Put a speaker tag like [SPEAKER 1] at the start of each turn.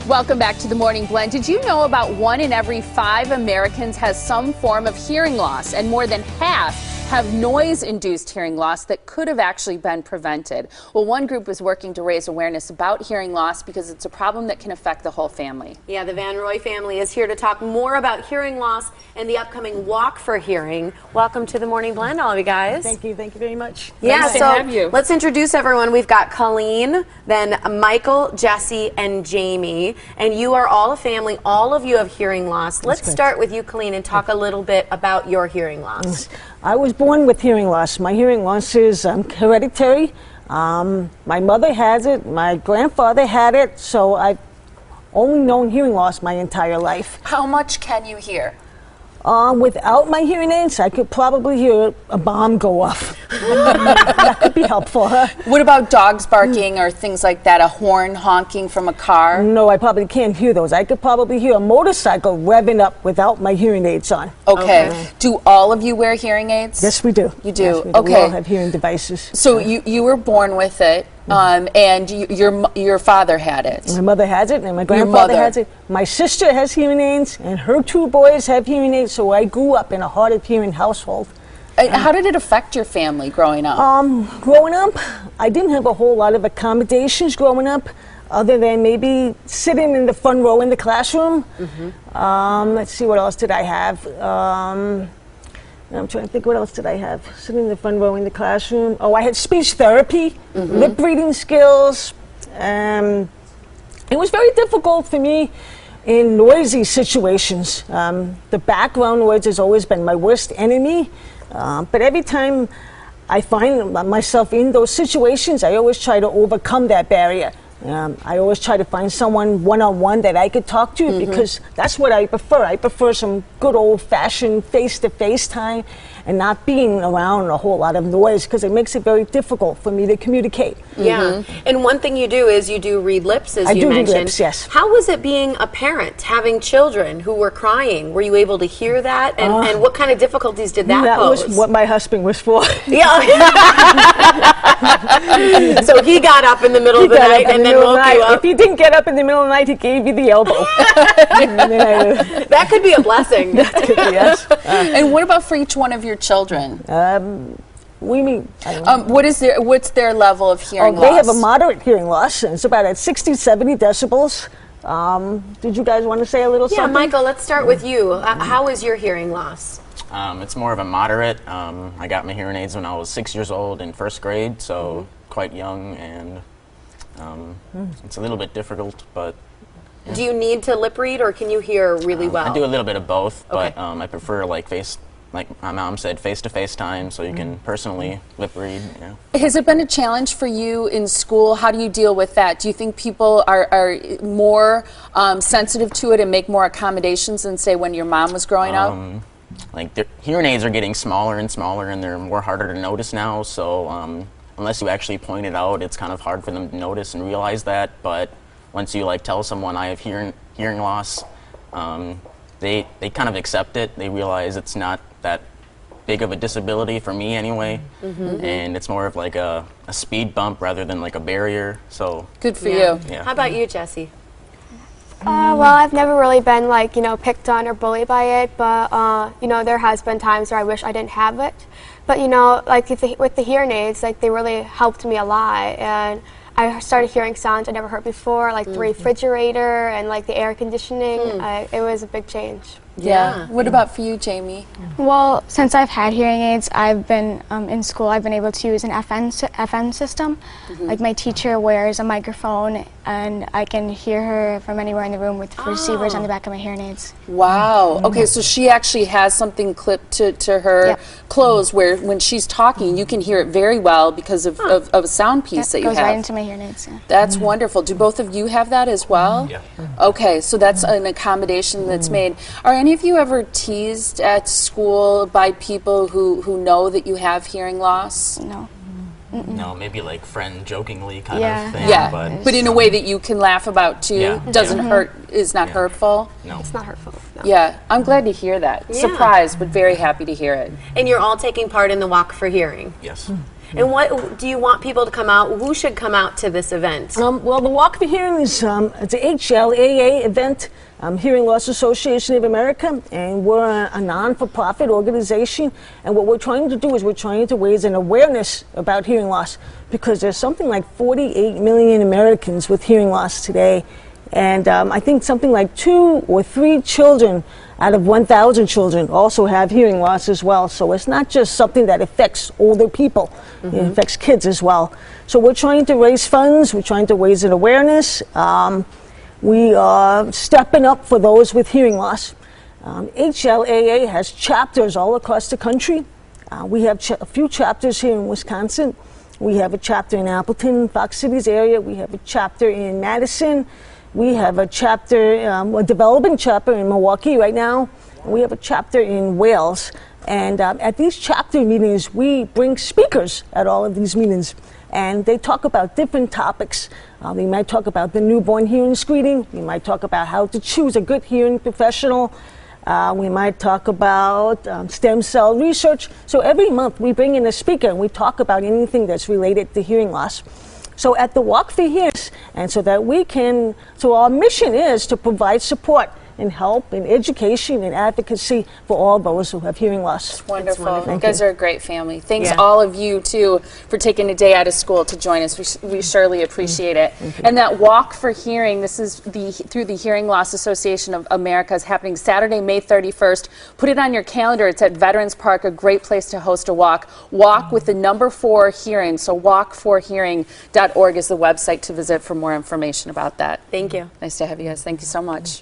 [SPEAKER 1] Welcome back to the Morning Blend. Did you know about 1 in every 5 Americans has some form of hearing loss, and more than half have noise-induced hearing loss that could have actually been prevented? Well, one group is working to raise awareness about hearing loss because it's a problem that can affect the whole family.
[SPEAKER 2] Yeah, the Van Roy family is here to talk more about hearing loss and the upcoming Walk for Hearing. Welcome to the Morning Blend, all of you guys.
[SPEAKER 3] Thank you very much.
[SPEAKER 2] Yeah,
[SPEAKER 1] nice to have you.
[SPEAKER 2] Let's introduce everyone. We've got Colleen, then Michael, Jesse, and Jamie, and you are all a family. All of you have hearing loss. Let's start with you, Colleen, and talk a little bit about your hearing loss.
[SPEAKER 3] I was born with hearing loss. My hearing loss is hereditary. My mother has it. My grandfather had it. So I've only known hearing loss my entire life.
[SPEAKER 1] How much can you hear?
[SPEAKER 3] Without my hearing aids, I could probably hear a bomb go off. That could be helpful, huh?
[SPEAKER 1] What about dogs barking or things like that, a horn honking from a car?
[SPEAKER 3] No, I probably can't hear those. I could probably hear a motorcycle revving up without my hearing aids on.
[SPEAKER 1] Okay. Do all of you wear hearing aids?
[SPEAKER 3] Yes, we do.
[SPEAKER 1] You do?
[SPEAKER 3] Yes, we do.
[SPEAKER 1] Okay.
[SPEAKER 3] We all have hearing devices.
[SPEAKER 1] So you were born with it, and your father had it.
[SPEAKER 3] My mother has it, and my grandfather has it. My sister has hearing aids, and her 2 boys have hearing aids, so I grew up in a hard of hearing household.
[SPEAKER 1] How did it affect your family growing up?
[SPEAKER 3] Growing up, I didn't have a whole lot of accommodations growing up, other than maybe sitting in the front row in the classroom. Let's see, what else did I have? I'm trying to think, what else did I have? Sitting in the front row in the classroom. Oh, I had speech therapy, lip reading skills. It was very difficult for me in noisy situations. The background noise has always been my worst enemy. But every time I find myself in those situations, I always try to overcome that barrier. I always try to find someone one-on-one that I could talk to, because that's what I prefer. I prefer some good old-fashioned face-to-face time and not being around a whole lot of noise, because it makes it very difficult for me to communicate.
[SPEAKER 2] Yeah, and one thing you do is you do read lips, as you mentioned.
[SPEAKER 3] I do read lips, yes.
[SPEAKER 2] How was it being a parent, having children who were crying? Were you able to hear that? And what kind of difficulties did that pose?
[SPEAKER 3] That was what my husband was for.
[SPEAKER 2] Yeah. So he got up in the middle of the night and then woke you up.
[SPEAKER 3] If he didn't get up in the middle of the night, he gave you the elbow.
[SPEAKER 2] That could be a blessing.
[SPEAKER 3] Yes.
[SPEAKER 1] And what about for each one of your children?
[SPEAKER 3] We mean,
[SPEAKER 1] what's their level of hearing loss?
[SPEAKER 3] They have a moderate hearing loss, and it's about at 60, 70 decibels. Did you guys want to say a little something?
[SPEAKER 2] Yeah, Michael, let's start with you. How is your hearing loss?
[SPEAKER 4] It's more of a moderate. I got my hearing aids when I was 6 years old in 1st grade, so quite young, and it's a little bit difficult, but... Yeah.
[SPEAKER 2] Do you need to lip read, or can you hear really well?
[SPEAKER 4] I do a little bit of both, but I prefer like my mom said, face-to-face time, so you can personally lip read. Yeah.
[SPEAKER 1] Has it been a challenge for you in school? How do you deal with that? Do you think people are more sensitive to it and make more accommodations than, say, when your mom was growing up?
[SPEAKER 4] Like, the hearing aids are getting smaller and smaller, and they're more harder to notice now, so unless you actually point it out, it's kind of hard for them to notice and realize that. But once you like tell someone I have hearing loss, they kind of accept it. They realize it's not that big of a disability for me anyway, and it's more of like a speed bump rather than like a barrier. So
[SPEAKER 1] good for you.
[SPEAKER 4] Yeah.
[SPEAKER 2] How about you, Jessie?
[SPEAKER 5] Well, I've never really been like, picked on or bullied by it, but there has been times where I wish I didn't have it. But like with the hearing aids, like they really helped me a lot, and I started hearing sounds I never heard before, like the refrigerator and like the air conditioning. It was a big change.
[SPEAKER 1] Yeah. What about for you, Jamie?
[SPEAKER 6] Well, since I've had hearing aids, I've been in school. I've been able to use an FM system. Like my teacher wears a microphone, and I can hear her from anywhere in the room with receivers on the back of my hearing aids.
[SPEAKER 1] Wow. Okay, so she actually has something clipped to her clothes where when she's talking, you can hear it very well because of a sound piece that you have.
[SPEAKER 6] Goes right into my hearing aids. Yeah.
[SPEAKER 1] That's wonderful. Do both of you have that as well?
[SPEAKER 4] Yeah.
[SPEAKER 1] Okay, so that's an accommodation that's made. Are any of you ever teased at school by people who know that you have hearing loss?
[SPEAKER 6] No.
[SPEAKER 4] No, maybe like friend jokingly kind of thing.
[SPEAKER 1] Yeah,
[SPEAKER 4] but
[SPEAKER 1] in a way that you can laugh about too.
[SPEAKER 4] Yeah.
[SPEAKER 1] Doesn't hurt, is not hurtful.
[SPEAKER 4] No.
[SPEAKER 2] It's not hurtful. No.
[SPEAKER 1] Yeah, I'm glad to hear that.
[SPEAKER 2] Yeah.
[SPEAKER 1] Surprised, but very happy to hear it.
[SPEAKER 2] And you're all taking part in the Walk for Hearing.
[SPEAKER 4] Yes.
[SPEAKER 2] And what do you want people to come out? Who should come out to this event?
[SPEAKER 3] Well, the Walk4Hearing is it's a HLAA event, Hearing Loss Association of America, and we're a non-for-profit organization. And what we're trying to do is we're trying to raise an awareness about hearing loss, because there's something like 48 million Americans with hearing loss today. And I think something like 2 or 3 children out of 1,000 children also have hearing loss as well. So it's not just something that affects older people, it affects kids as well. So we're trying to raise funds, we're trying to raise an awareness. We are stepping up for those with hearing loss. HLAA has chapters all across the country. We have a few chapters here in Wisconsin. We have a chapter in Appleton, Fox Cities area. We have a chapter in Madison. We have a chapter, a developing chapter in Milwaukee right now. We have a chapter in Wales. And at these chapter meetings, we bring speakers at all of these meetings. And they talk about different topics. We might talk about the newborn hearing screening. We might talk about how to choose a good hearing professional. We might talk about stem cell research. So every month we bring in a speaker and we talk about anything that's related to hearing loss. So at the Walk4Hearing, and so that we can, so our mission is to provide support and help and education and advocacy for all those who have hearing loss.
[SPEAKER 1] It's wonderful. You
[SPEAKER 3] you.
[SPEAKER 1] guys are a great family. Thanks all of you too for taking a day out of school to join us. We surely appreciate it. And that Walk4Hearing, this is through the Hearing Loss Association of America, is happening Saturday, May 31st. Put it on your calendar. It's at Veterans Park, a great place to host a walk. Walk with the number 4 hearing. So walk4hearing.org is the website to visit for more information about that.
[SPEAKER 2] Thank you.
[SPEAKER 1] Nice to have you guys. Thank you so much.